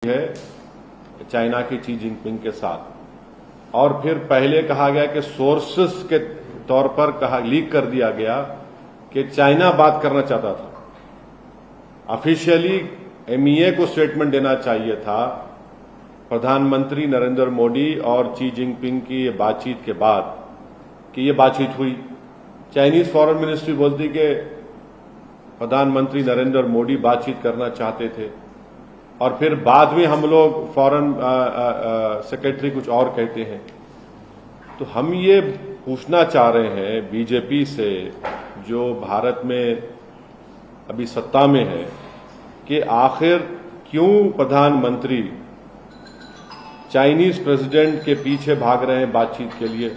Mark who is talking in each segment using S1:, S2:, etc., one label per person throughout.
S1: है चाइना की Xi Jinping के साथ। और फिर पहले कहा गया कि सोर्सेस के तौर पर लीक कर दिया गया कि चाइना बात करना चाहता था। ऑफिशियली एमईए को स्टेटमेंट देना चाहिए था प्रधानमंत्री नरेंद्र मोदी और शी जिनपिंग की ये बातचीत के बाद कि ये बातचीत हुई। चाइनीज फॉरेन मिनिस्ट्री बोलती कि प्रधानमंत्री नरेंद्र मोदी बातचीत करना चाहते थे और फिर बाद में हम लोग फॉरेन सेक्रेटरी कुछ और कहते हैं। तो हम ये पूछना चाह रहे हैं बीजेपी से, जो भारत में अभी सत्ता में है, कि आखिर क्यों प्रधानमंत्री चाइनीज प्रेसिडेंट के पीछे भाग रहे हैं बातचीत के लिए।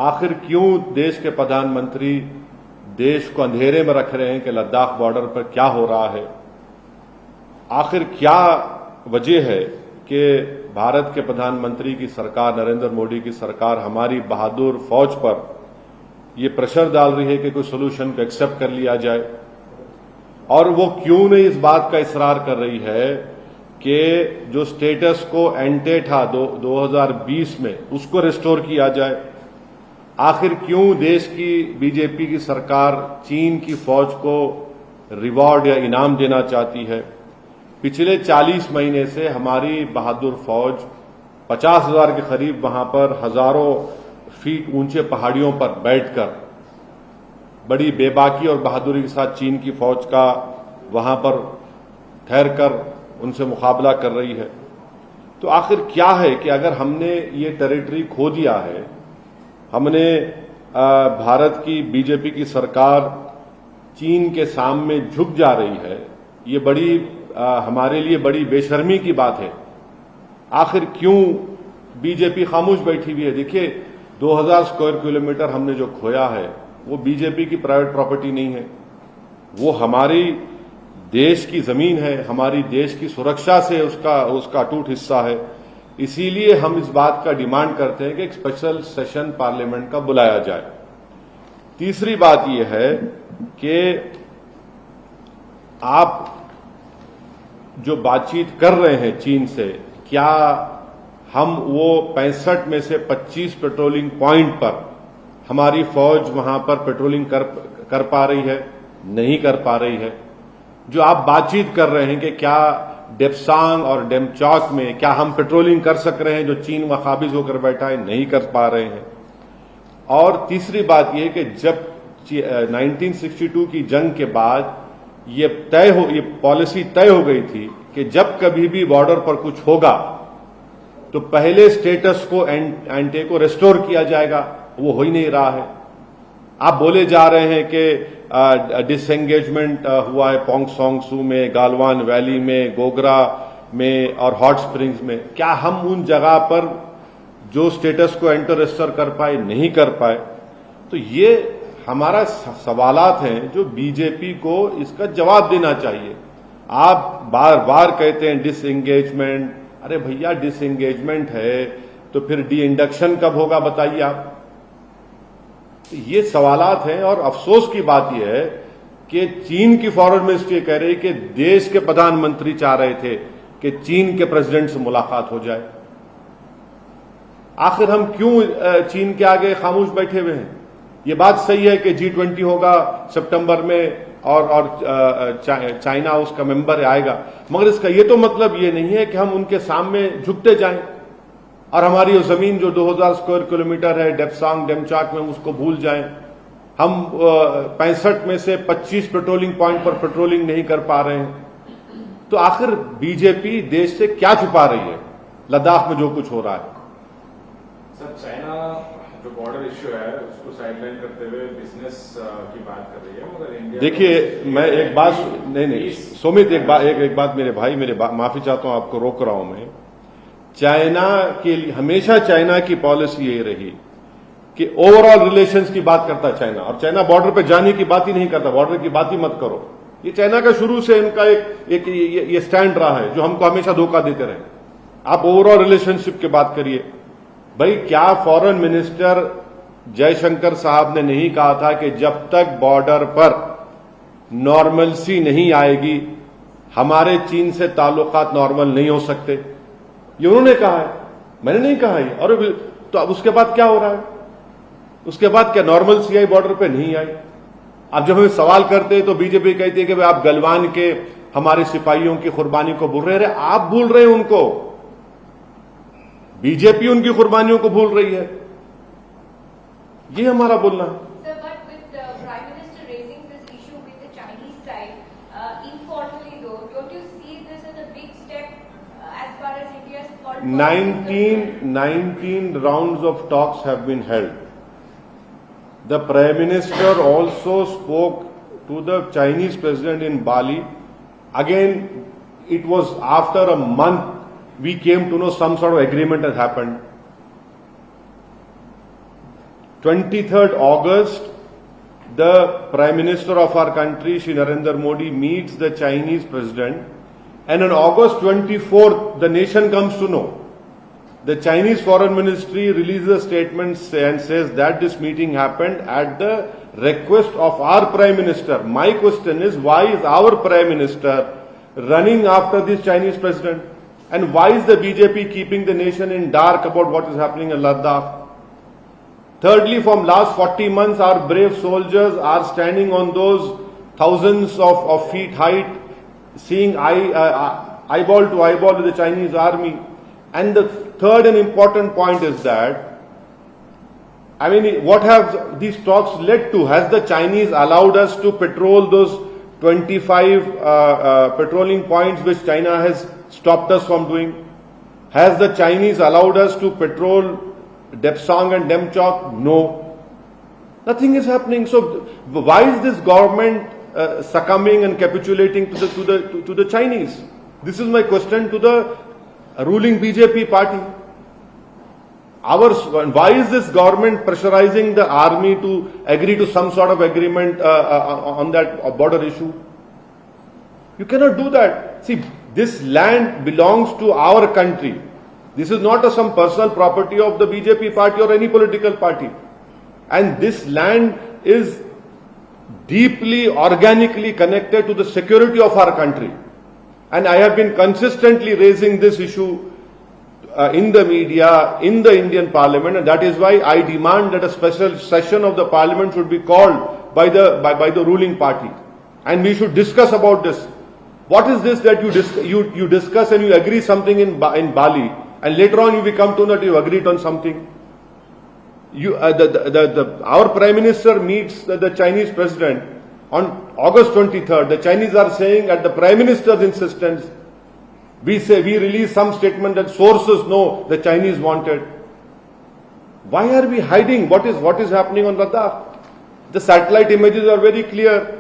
S1: आखिर क्यों देश के प्रधानमंत्री देश को अंधेरे में रख रहे हैं कि लद्दाख बॉर्डर पर क्या हो रहा है। आखिर क्या वजह है कि भारत के प्रधानमंत्री की सरकार, नरेंद्र मोदी की सरकार, हमारी बहादुर फौज पर यह प्रेशर डाल रही है कि कोई सोल्यूशन को एक्सेप्ट कर लिया जाए। और वो क्यों नहीं इस बात का इसरार कर रही है कि जो स्टेटस को एंटे था 2020 में उसको रिस्टोर किया जाए। आखिर क्यों देश की बीजेपी की सरकार चीन की फौज को रिवॉर्ड या इनाम देना चाहती है। पिछले 40 महीने से हमारी बहादुर फौज 50,000 के करीब वहां पर हजारों फीट ऊंचे पहाड़ियों पर बैठकर बड़ी बेबाकी और बहादुरी के साथ चीन की फौज का वहां पर ठहरकर उनसे मुकाबला कर रही है। तो आखिर क्या है कि अगर हमने ये टेरिटरी खो दिया है, हमने भारत की बीजेपी की सरकार चीन के सामने झुक जा रही है, ये बड़ी हमारे लिए बड़ी बेशर्मी की बात है। आखिर क्यों बीजेपी खामोश बैठी हुई है। देखिए 2000 स्क्वायर किलोमीटर हमने जो खोया है वो बीजेपी की प्राइवेट प्रॉपर्टी नहीं है, वो हमारी देश की जमीन है, हमारी देश की सुरक्षा से उसका अटूट हिस्सा है। इसीलिए हम इस बात का डिमांड करते हैं कि एक स्पेशल सेशन पार्लियामेंट का बुलाया जाए। तीसरी बात यह है कि आप जो बातचीत कर रहे हैं चीन से, क्या हम वो 65 में से 25 पेट्रोलिंग पॉइंट पर हमारी फौज वहां पर पेट्रोलिंग कर पा रही है? नहीं कर पा रही है। जो आप बातचीत कर रहे हैं कि क्या डेप्सांग और डेमचौक में क्या हम पेट्रोलिंग कर सक रहे हैं, जो चीन वहां काबिज होकर बैठा है, नहीं कर पा रहे हैं। और तीसरी बात यह कि जब 1962 की जंग के बाद ये पॉलिसी तय हो गई थी कि जब कभी भी बॉर्डर पर कुछ होगा तो पहले स्टेटस को एंटे को रेस्टोर किया जाएगा। वो हो ही नहीं रहा है। आप बोले जा रहे हैं कि डिसएंगेजमेंट हुआ है पोंग सोंग सू में, गालवान वैली में, गोगरा में और हॉट स्प्रिंग्स में। क्या हम उन जगह पर जो स्टेटस को एंटर रेस्टोर कर पाए, नहीं कर पाए? तो ये हमारा सवालात हैं जो बीजेपी को इसका जवाब देना चाहिए। आप बार बार कहते हैं डिसएंगेजमेंट। अरे भैया डिसएंगेजमेंट है तो फिर डी इंडक्शन कब होगा बताइए आप। ये सवालात हैं। और अफसोस की बात यह है कि चीन की फॉरेन मिनिस्ट्री कह रही कि देश के प्रधानमंत्री चाह रहे थे कि चीन के प्रेसिडेंट से मुलाकात हो जाए। आखिर हम क्यों चीन के आगे खामोश बैठे हुए हैं? ये बात सही है कि G20 होगा सितंबर में और चाइना उसका मेंबर आएगा, मगर इसका ये तो मतलब ये नहीं है कि हम उनके सामने झुकते जाएं और हमारी वो जमीन जो 2000 स्क्वायर किलोमीटर है डेप्सांग डेमचौक में, उसको भूल जाएं। हम 65 में से 25 पेट्रोलिंग पॉइंट पर पेट्रोलिंग नहीं कर पा रहे हैं। तो आखिर बीजेपी देश से क्या छुपा रही है लद्दाख में जो कुछ हो रहा है?
S2: सर, चाइना जो बॉर्डर इश्यू है उसको साइडलाइन करते हुए बिजनेस की बात कर रही है, मगर इंडिया
S1: देखिए मैं एक बात नहीं सुमित, एक बात मेरे भाई, माफी चाहता हूं, आपको रोक रहा हूं मैं। चाइना के लिए हमेशा चाइना की पॉलिसी यही रही कि ओवरऑल रिलेशंस की बात करता चाइना, और चाइना बॉर्डर पे जाने की बात ही नहीं करता। बॉर्डर की बात ही मत करो। ये चाइना का शुरू से इनका एक ये स्टैंड रहा है जो हमको हमेशा धोखा देते रहे। आप ओवरऑल रिलेशनशिप की बात करिए। भाई क्या फॉरेन मिनिस्टर जयशंकर साहब ने नहीं कहा था कि जब तक बॉर्डर पर नॉर्मलसी नहीं आएगी हमारे चीन से ताल्लुकात नॉर्मल नहीं हो सकते, ये उन्होंने कहा है, मैंने नहीं कहा है। और तो अब उसके बाद क्या हो रहा है? उसके बाद क्या नॉर्मल सीआई बॉर्डर पे नहीं आई? अब जब हम सवाल करते हैं तो बीजेपी कहती है कि भाई आप गलवान के हमारे सिपाहियों की कुर्बानी को भूल रहे हैं। आप भूल रहे हैं उनको, बीजेपी उनकी कुर्बानियों को भूल रही है, ये हमारा बोलना है।
S3: Sir, but with the Prime Minister raising this issue with the Chinese side, informally though, don't you see this as a big step as far as India's foreign policy is concerned?
S1: 19 rounds of talks have been held. The Prime Minister also spoke to the Chinese President in Bali. Again, it was after a month we came to know some sort of agreement has happened. 23rd August, the Prime Minister of our country, Shri Narendra Modi, meets the Chinese President, and on August 24th, the nation comes to know. The Chinese Foreign Ministry releases a statement and says that this meeting happened at the request of our Prime Minister. My question is, why is our Prime Minister running after this Chinese President? And why is the BJP keeping the nation in dark about what is happening in Ladakh? Thirdly, from last 40 months, our brave soldiers are standing on those thousands of feet height, seeing eyeball to eyeball with the Chinese army. And the third and important point is that, I mean, what have these talks led to? Has the Chinese allowed us to patrol those 25 patrolling points which China has stopped us from doing? Has the Chinese allowed us to patrol Depsang and Demchok? No. Nothing is happening. So why is this government succumbing and capitulating to the Chinese? This is my question to the ruling BJP party. Why is this government pressurizing the army to agree to some sort of agreement on that border issue? You cannot do that. See, this land belongs to our country. This is not some personal property of the BJP party or any political party. And this land is deeply, organically connected to the security of our country. And I have been consistently raising this issue in the media, in the Indian Parliament, and that is why I demand that a special session of the Parliament should be called by the ruling party, and we should discuss about this. What is this that you discuss and you agree something in Bali, and later on you come to know that you agreed on something? Our Prime Minister meets the Chinese President on August 23rd. The Chinese are saying at the Prime Minister's insistence, we release some statement that sources know the Chinese wanted. Why are we hiding what is happening on Ladakh? The satellite images are very clear,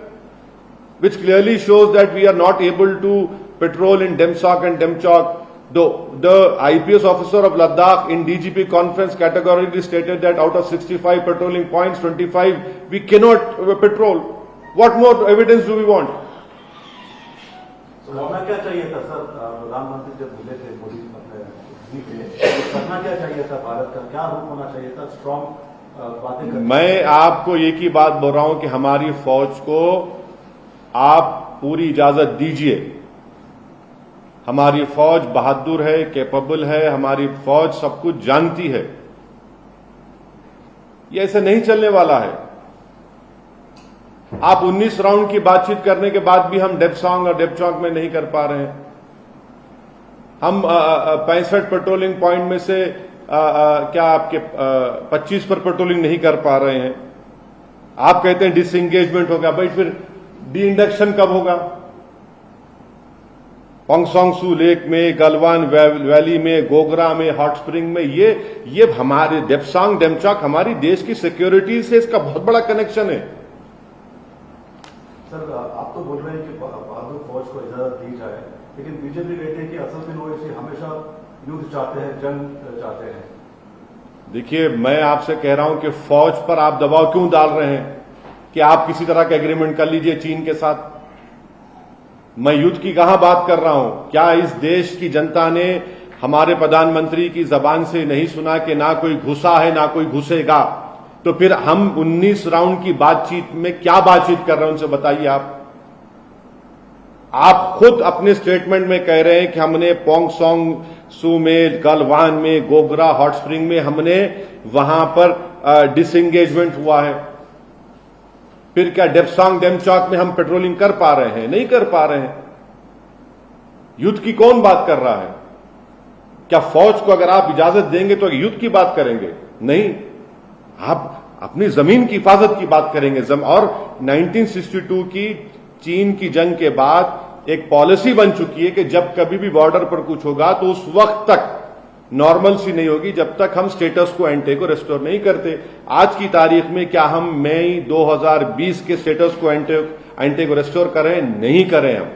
S1: which clearly shows that we are not able to patrol in Demsak and Demchok. The IPS officer of Ladakh in DGP conference categorically stated that out of 65 patrolling points, 25 we cannot patrol. What more evidence do we want?
S4: So, करना क्या चाहिए था sir? प्रधानमंत्री जब मिले थे मोदी पे, करना क्या चाहिए था? भारत का क्या रूप होना चाहिए था? स्ट्रॉन्ग बातें करना।
S1: मैं आपको एक ही बात बोल रहा हूं कि हमारी फौज को आप पूरी इजाजत दीजिए। हमारी फौज बहादुर है, कैपेबल है, हमारी फौज सब कुछ जानती है। ये ऐसे नहीं चलने वाला है। आप 19 राउंड की बातचीत करने के बाद भी हम डेपसांग और डेपचौक में नहीं कर पा रहे हैं। हम 65 पेट्रोलिंग पॉइंट में से क्या आपके 25 पर पेट्रोलिंग नहीं कर पा रहे हैं। आप कहते हैं डिसएंगेजमेंट होगा, भाई फिर डी इंडक्शन कब होगा? पोंगसोंगसू लेक में, गलवान वैली में, गोगरा में, हॉट स्प्रिंग में, ये हमारे डेपसांग डेमचौक हमारी देश की सिक्योरिटी से इसका बहुत बड़ा कनेक्शन है।
S4: सर, आप तो बोल रहे हैं कि बहादुर फौज को इजाजत दी जाए, लेकिन बीजेपी कहते हैं कि असल में ओवैसी हमेशा युद्ध चाहते हैं, जंग चाहते हैं।
S1: देखिए, मैं आपसे कह रहा हूं कि फौज पर आप दबाव क्यों डाल रहे हैं कि आप किसी तरह का एग्रीमेंट कर लीजिए चीन के साथ? मैं युद्ध की कहां बात कर रहा हूं? क्या इस देश की जनता ने हमारे प्रधानमंत्री की जबान से नहीं सुना कि ना कोई घुसा है ना कोई घुसेगा? तो फिर हम 19 राउंड की बातचीत में क्या बातचीत कर रहे हैं उनसे बताइए आप। आप खुद अपने स्टेटमेंट में कह रहे हैं कि हमने पोंगसोंग सू में, गलवान में, गोगरा हॉट स्प्रिंग में हमने वहां पर डिसएंगेजमेंट हुआ है। फिर क्या डेप्सांग डेमचौक में हम पेट्रोलिंग कर पा रहे हैं? नहीं कर पा रहे हैं। युद्ध की कौन बात कर रहा है? क्या फौज को अगर आप इजाजत देंगे तो युद्ध की बात करेंगे? नहीं, आप अपनी जमीन की हिफाजत की बात करेंगे। और 1962 की चीन की जंग के बाद एक पॉलिसी बन चुकी है कि जब कभी भी बॉर्डर पर कुछ होगा तो उस वक्त तक नॉर्मल सी नहीं होगी जब तक हम स्टेटस को एंटे को रेस्टोर नहीं करते। आज की तारीख में क्या हम मई 2020 के स्टेटस को एंटे को रेस्टोर करें? नहीं करें हम।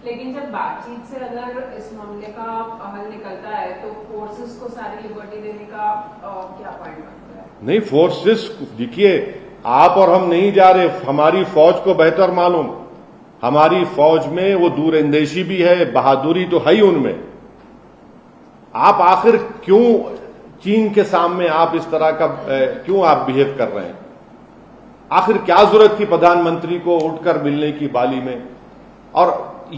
S5: लेकिन जब बातचीत से अगर इस मामले का हल निकलता है तो फोर्सेस को सारी लिबर्टी देने का क्या पॉइंट बनता है? नहीं,
S1: फोर्सेस देखिए, आप और हम नहीं जा रहे, हमारी फौज को बेहतर मालूम। हमारी फौज में वो दूरंदेशी भी है, बहादुरी तो है ही उनमें। आप आखिर क्यों चीन के सामने आप इस तरह का क्यों आप बिहेव कर रहे हैं? आखिर क्या जरूरत थी प्रधानमंत्री को उठकर मिलने की बाली में? और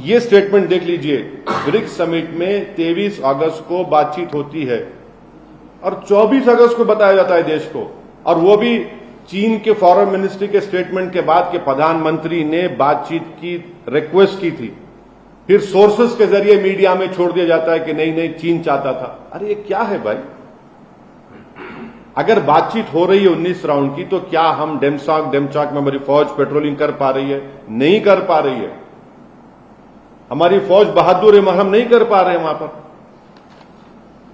S1: ये स्टेटमेंट देख लीजिए, ब्रिक्स समिट में 23 अगस्त को बातचीत होती है और 24 अगस्त को बताया जाता है देश को, और वो भी चीन के फॉरेन मिनिस्ट्री के स्टेटमेंट के बाद के प्रधानमंत्री ने बातचीत की रिक्वेस्ट की थी। फिर सोर्सेस के जरिए मीडिया में छोड़ दिया जाता है कि नहीं नहीं चीन चाहता था। अरे ये क्या है भाई? अगर बातचीत हो रही है 19 राउंड की तो क्या हम डेमचौक में हमारी फौज पेट्रोलिंग कर पा रही है? नहीं कर पा रही है। हमारी फौज बहादुर है, हम नहीं कर पा रहे हैं वहां पर।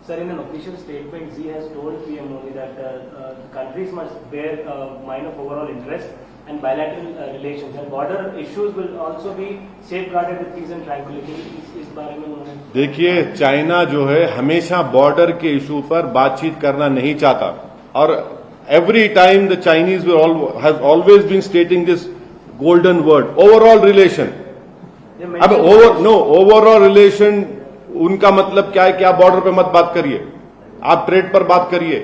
S6: Sir, in an official statement, Xi has told PM Modi that countries must bear mind of overall interest and bilateral relations, and border issues will also be safeguarded with peace and tranquility. इस बारे में उन्होंने
S1: देखिए, China जो है हमेशा border के issue पर बातचीत करना नहीं चाहता, और every time the Chinese has always been stating this golden word, overall relation. अब ओवरऑल रिलेशन उनका मतलब क्या है कि आप बॉर्डर पे मत बात करिए, आप ट्रेड पर बात करिए।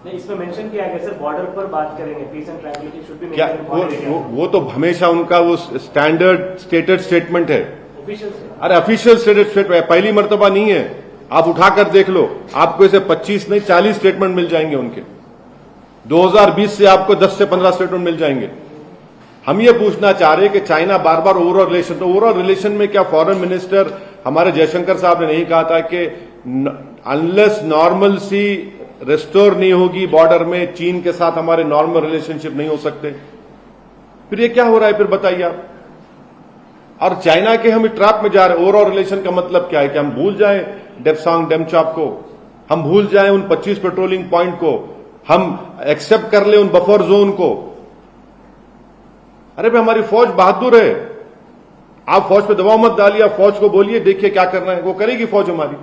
S6: नहीं, इसमें मेंशन किया गया सर, बॉर्डर पर बात करेंगे, peace and tranquility should be
S1: क्या वो तो हमेशा उनका वो स्टैंडर्ड स्टेटेड स्टेटमेंट है।
S6: ऑफिशियल
S1: अरे ऑफिशियल स्टेटेड स्टेटमेंट पहली मर्तबा नहीं है, आप उठाकर देख लो, आपको इसे 25 नहीं 40 स्टेटमेंट मिल जाएंगे उनके। 2020 से आपको 10 से 15 स्टेटमेंट मिल जाएंगे। हम ये पूछना चाह रहे हैं कि चाइना बार बार ओवरऑल रिलेशन, तो ओवरऑल रिलेशन में क्या फॉरेन मिनिस्टर हमारे जयशंकर साहब ने नहीं कहा था कि अनलेस नॉर्मल सी रेस्टोर नहीं होगी बॉर्डर में, चीन के साथ हमारे नॉर्मल रिलेशनशिप नहीं हो सकते? फिर ये क्या हो रहा है? फिर बताइए आप। और चाइना के हम ट्रैप में जा रहे हैं। ओवरऑल रिलेशन का मतलब क्या है? कि हम भूल जाएं डेप्सांग डेमचौक को, हम भूल जाएं उन 25 पेट्रोलिंग पॉइंट को, हम एक्सेप्ट कर लें उन बफर जोन को। अरे भाई, हमारी फौज बहादुर है, आप फौज पे दबाव मत डालिए, आप फौज को बोलिए देखिए क्या करना है, वो करेगी फौज हमारी।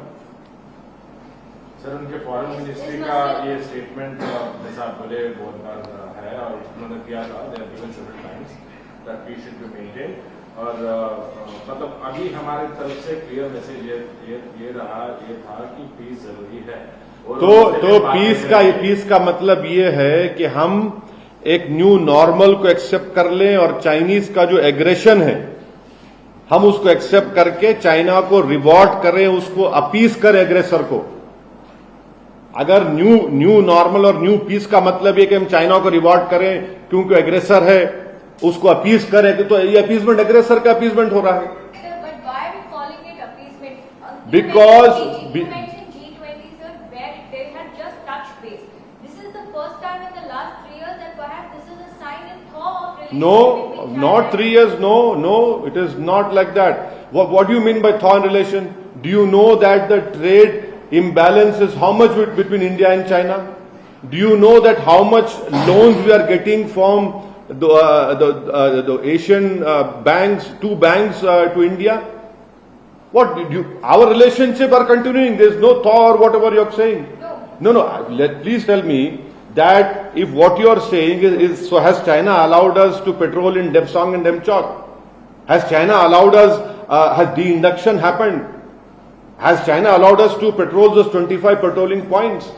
S2: सर, उनके फॉरेन मिनिस्ट्री का ये स्टेटमेंट जैसा आप बोले बहुत बार है, और उन्होंने किया था that we should be maintain, और मतलब अभी हमारे तरफ से क्लियर मैसेज ये था कि पीस जरूरी है।
S1: तो पीस का मतलब ये है कि हम एक न्यू नॉर्मल को एक्सेप्ट कर लें, और चाइनीज का जो एग्रेशन है हम उसको एक्सेप्ट करके चाइना को रिवॉर्ड करें, उसको अपीस करें एग्रेसर को। अगर न्यू नॉर्मल और न्यू पीस का मतलब ये कि हम चाइना को रिवॉर्ड करें क्योंकि एग्रेसर है, उसको अपीस करें, तो ये अपीसमेंट एग्रेसर का अपीसमेंट हो रहा है। Because No, not 3 years. No, it is not like that. What do you mean by thaw in relation? Do you know that the trade imbalance is how much between India and China? Do you know that how much loans we are getting from the Asian banks, 2 banks to India? Our relationship are continuing. There is no thaw or whatever you are saying. No. Please tell me that if what you are saying is so, has China allowed us to patrol in Depsang and Demchok? Has China allowed us, has de-induction happened? Has China allowed us to patrol those 25 patrolling points?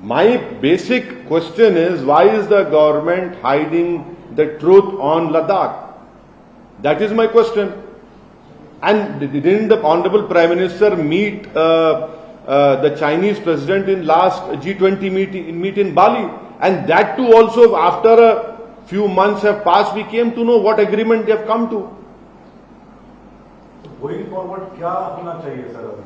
S1: My basic question is, why is the government hiding the truth on Ladakh? That is my question. And didn't the Honorable Prime Minister meet the Chinese President in last G20 meet in Bali? And that too also after a few months have passed, we came to know what agreement they have come to.
S4: Going forward क्या होना चाहिए sir अभी?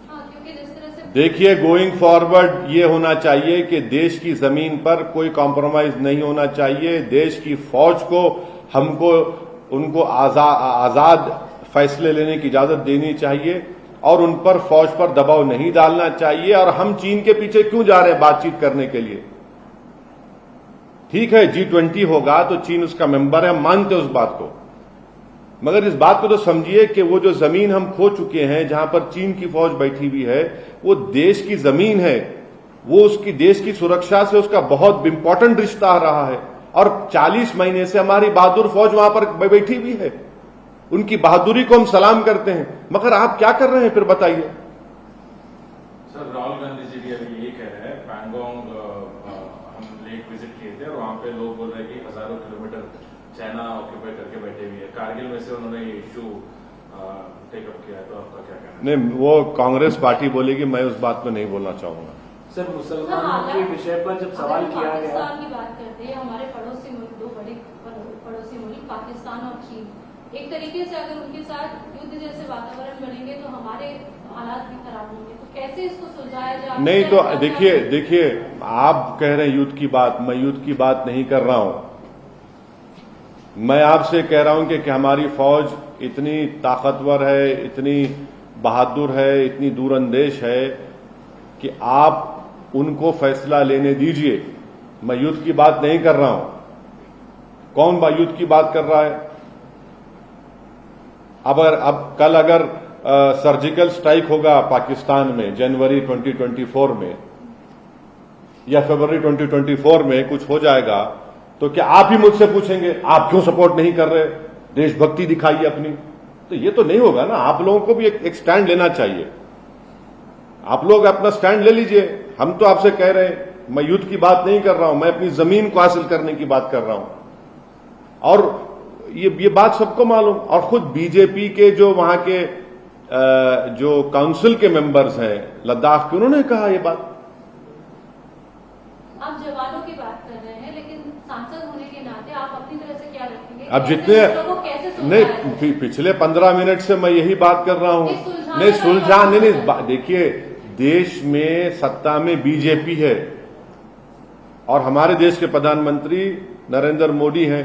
S3: हाँ, क्योंकि जिस तरह से
S1: देखिए, गोइंग फॉरवर्ड ये होना चाहिए कि देश की जमीन पर कोई कॉम्प्रोमाइज नहीं होना चाहिए। देश की फौज को हमको उनको आजाद फैसले लेने की इजाजत देनी चाहिए और उन पर फौज पर दबाव नहीं डालना चाहिए। और हम चीन के पीछे क्यों जा रहे हैं बातचीत करने के लिए? ठीक है, G20 होगा तो चीन उसका मेंबर है, हम मानते हैं उस बात को, मगर इस बात को तो समझिए कि वो जो जमीन हम खो चुके हैं, जहां पर चीन की फौज बैठी हुई है, वो देश की जमीन है, वो उसकी देश की सुरक्षा से उसका बहुत इंपॉर्टेंट रिश्ता रहा है। और 40 महीने से हमारी बहादुर फौज वहां पर बैठी हुई है, उनकी बहादुरी को हम सलाम करते हैं, मगर आप क्या कर रहे हैं फिर बताइए?
S2: सर, राहुल गांधी जी भी अभी यही कह रहे हैं, पैंगोंग हम लेक विजिट किए थे और वहां पे लोग बोल रहे हैं कि हजारों किलोमीटर चाइना ऑक्यूपाई करके बैठे हुए हैं। कारगिल में से उन्होंने ये इश्यू टेकअप किया है, तो आपका क्या कहना है?
S1: नहीं, वो कांग्रेस पार्टी बोलेगी, मैं उस बात में नहीं बोलना चाहूंगा।
S6: सर, मुसलमानों के विषय पर जब सवाल किया गया,
S3: पाकिस्तान की बात करते हैं, हमारे पड़ोसी मुल्क, दो बड़े पड़ोसी मुल्क पाकिस्तान और चीन, एक तरीके से अगर उनके साथ युद्ध जैसे वातावरण बनेंगे तो हमारे हालात भी खराब होंगे, तो कैसे इसको सुलझाया जाए?
S1: नहीं तो देखिए आप कह रहे हैं युद्ध की बात, मैं युद्ध की बात नहीं कर रहा हूं। मैं आपसे कह रहा हूं कि हमारी फौज इतनी ताकतवर है, इतनी बहादुर है, इतनी दूरंदेश है कि आप उनको फैसला लेने दीजिए। मैं युद्ध की बात नहीं कर रहा हूं। कौन युद्ध की बात कर रहा है? अब कल अगर सर्जिकल स्ट्राइक होगा पाकिस्तान में जनवरी 2024 में या फरवरी 2024 में कुछ हो जाएगा, तो क्या आप ही मुझसे पूछेंगे आप क्यों सपोर्ट नहीं कर रहे, देशभक्ति दिखाइए अपनी? तो ये तो नहीं होगा ना। आप लोगों को भी एक स्टैंड लेना चाहिए। आप लोग अपना स्टैंड ले लीजिए। हम तो आपसे कह रहे हैं, मैं युद्ध की बात नहीं कर रहा हूं, मैं अपनी जमीन को हासिल करने की बात कर रहा हूं। और ये बात सबको मालूम, और खुद बीजेपी के जो वहां के जो काउंसिल के मेंबर्स हैं लद्दाख के, उन्होंने कहा ये बात।
S3: आप जवानों की बात कर रहे हैं, लेकिन सांसद होने के नाते आप अपनी तरह से क्या रखेंगे?
S1: अब जितने नहीं, पिछले 15 मिनट से मैं यही बात कर रहा हूं। नहीं सुलझाने नहीं, देखिए देश में सत्ता में बीजेपी है और हमारे देश के प्रधानमंत्री नरेंद्र मोदी हैं,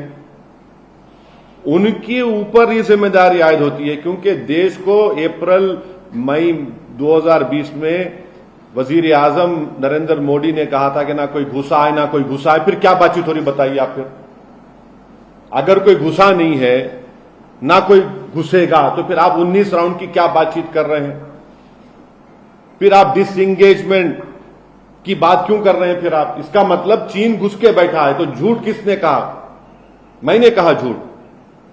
S1: उनके ऊपर ये जिम्मेदारी आयद होती है, क्योंकि देश को अप्रैल मई 2020 में वजीर आजम नरेंद्र मोदी ने कहा था कि ना कोई घुसा है ना कोई घुसा है। फिर क्या बातचीत हो रही बताइए आप? फिर अगर कोई घुसा नहीं है ना कोई घुसेगा, तो फिर आप 19 राउंड की क्या बातचीत कर रहे हैं? फिर आप डिसएंगेजमेंट की बात क्यों कर रहे हैं? फिर आप इसका मतलब चीन घुस के बैठा है, तो झूठ किसने कहा? मैंने कहा झूठ।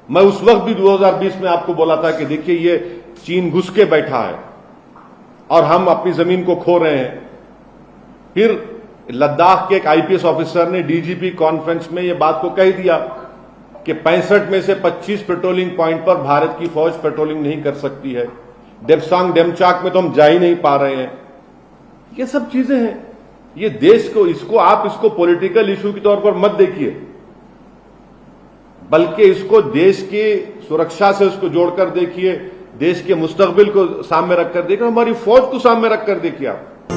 S1: मैं उस वक्त भी 2020 में आपको बोला था कि देखिए ये चीन घुस के बैठा है और हम अपनी जमीन को खो रहे हैं। फिर लद्दाख के एक आईपीएस ऑफिसर ने डीजीपी कॉन्फ्रेंस में ये बात को कह दिया कि 65 में से 25 पेट्रोलिंग पॉइंट पर भारत की फौज पेट्रोलिंग नहीं कर सकती है। डेप्सांग डेमचाक में तो हम जा ही नहीं पा रहे हैं। ये सब चीजें हैं। ये देश को इसको पॉलिटिकल इशू के तौर पर मत देखिए, बल्कि इसको देश की सुरक्षा से उसको जोड़कर देखिए, देश के मुस्तकबिल को सामने रखकर देखिए, हमारी फौज को सामने रखकर देखिए आप।